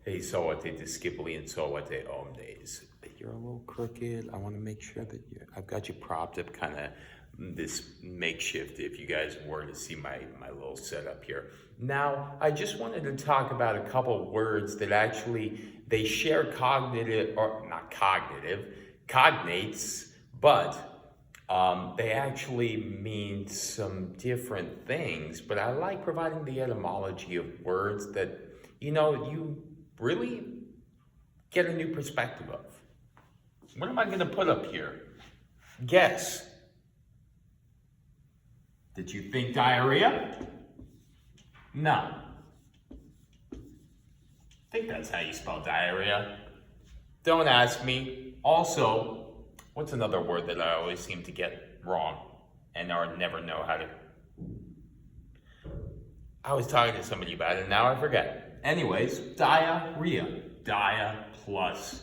Hey, soate discipuli and soate omnes. You're a little crooked. I want to make sure that I've got you propped up kind of this makeshift if you guys were to see my little setup here. Now, I just wanted to talk about a couple words that actually, they share cognitive, or not cognitive, cognates, but they actually mean some different things. But I like providing the etymology of words that, you really get a new perspective of. What am I going to put up here? Guess. Did you think diarrhea? No. I think that's how you spell diarrhea. Don't ask me. Also, what's another word that I always seem to get wrong and or never know how to... I was talking to somebody about it and now I forget. Anyways, diarrhea. Dia plus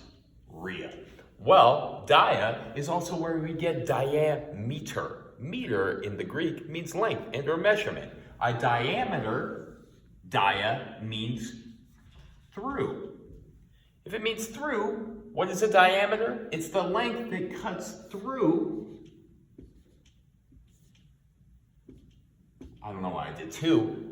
rhea. Well, dia is also where we get diameter. Meter in the Greek means length and or measurement. A diameter, dia, means through. If it means through, what is a diameter? It's the length that cuts through. I don't know why I did two.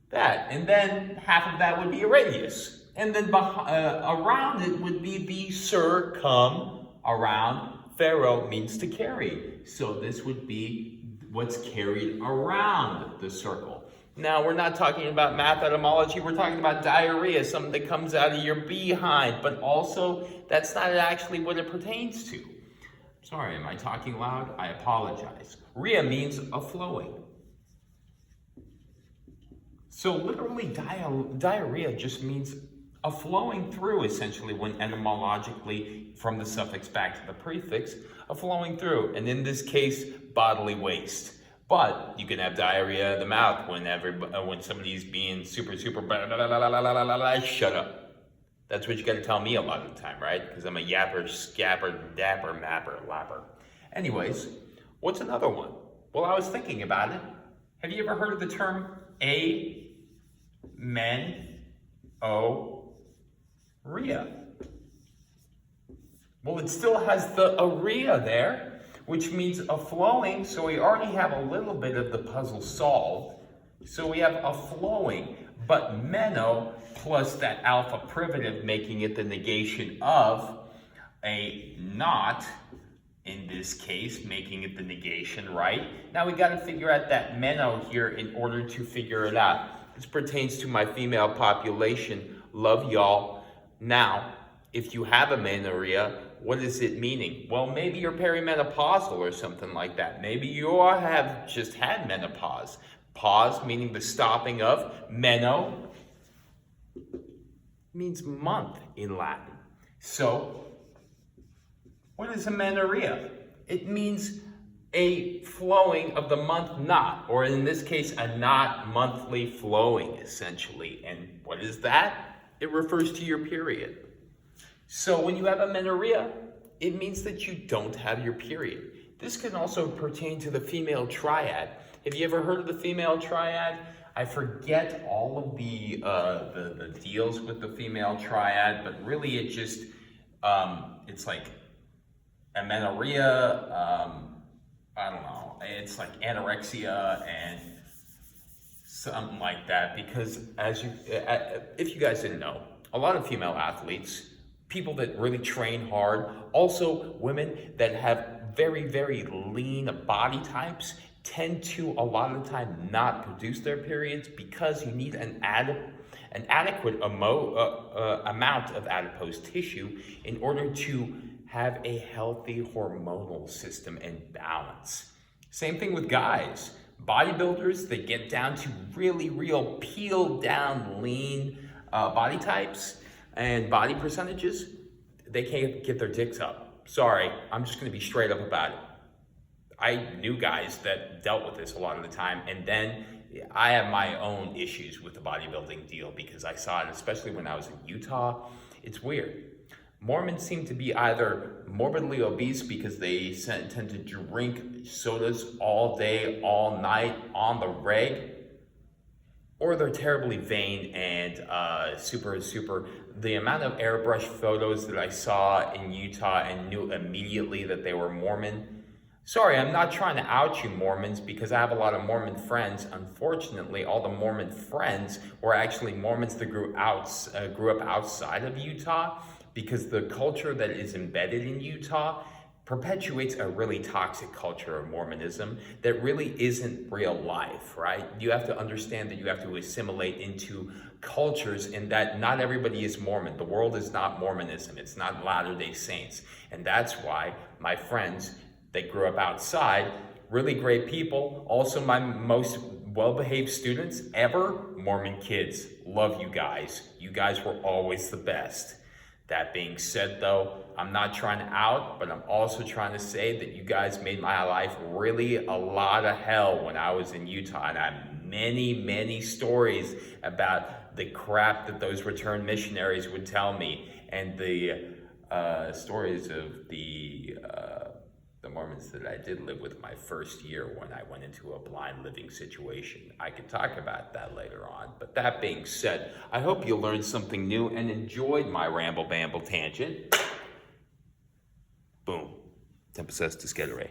That, and then half of that would be a radius. And then around it would be the circum, around. Pharaoh means to carry. So this would be what's carried around the circle. Now, we're not talking about math etymology. We're talking about diarrhea, something that comes out of your behind. But also, that's not actually what it pertains to. Sorry, am I talking loud? I apologize. Rhea means a flowing. So literally, diarrhea just means a flowing through, essentially, when etymologically, from the suffix back to the prefix, a flowing through. And in this case, bodily waste. But you can have diarrhea of the mouth when somebody's being super, shut up. That's what you got to tell me a lot of the time, right? Because I'm a yapper, scapper, dapper, mapper, lapper. Anyways, what's another one? Well, I was thinking about it. Have you ever heard of the term Amenorrhea? Well, it still has the area there, which means a flowing, so we already have a little bit of the puzzle solved. So we have a flowing, but meno plus that alpha privative, making it the negation of a not, in this case, making it the negation, right? Now we got to figure out that meno here in order to figure it out. This pertains to my female population. Love y'all. Now, if you have amenorrhea, what is it meaning? Well, maybe you're perimenopausal or something like that. Maybe you have just had menopause. Pause, meaning the stopping of. Meno means month in Latin. So, what is amenorrhea? It means a flowing of the month not, or in this case, a not monthly flowing, essentially. And what is that? It refers to your period. So when you have amenorrhea, it means that you don't have your period. This can also pertain to the female triad. Have you ever heard of the female triad? I forget all of the deals with the female triad, but really it just, it's like amenorrhea, I don't know, it's like anorexia and something like that, because if you guys didn't know, a lot of female athletes, people that really train hard, also women that have very, very lean body types, tend to a lot of the time not produce their periods because you need an adequate amount of adipose tissue in order to have a healthy hormonal system and balance. Same thing with guys. Bodybuilders, they get down to really real peeled down lean body types and body percentages, they can't get their dicks up. Sorry, I'm just gonna be straight up about it. I knew guys that dealt with this a lot of the time, and then I have my own issues with the bodybuilding deal because I saw it, especially when I was in Utah. It's weird. Mormons seem to be either morbidly obese because they tend to drink sodas all day, all night, on the reg, or they're terribly vain and super the amount of airbrush photos that I saw in Utah and knew immediately that they were Mormon. Sorry, I'm not trying to out you Mormons because I have a lot of Mormon friends. Unfortunately, all the Mormon friends were actually Mormons that grew up outside of Utah, because the culture that is embedded in Utah perpetuates a really toxic culture of Mormonism that really isn't real life, right? You have to understand that you have to assimilate into cultures, and that not everybody is Mormon. The world is not Mormonism. It's not Latter-day Saints. And that's why my friends that grew up outside, really great people, also my most well-behaved students ever, Mormon kids, love you guys. You guys were always the best. That being said, though, I'm not trying to out, but I'm also trying to say that you guys made my life really a lot of hell when I was in Utah. And I have many, many stories about the crap that those returned missionaries would tell me, and the stories of the Mormons that I did live with my first year when I went into a blind living situation. I could talk about that later on. But that being said, I hope you learned something new and enjoyed my ramble bamble tangent. Boom. Tempest to Skederay.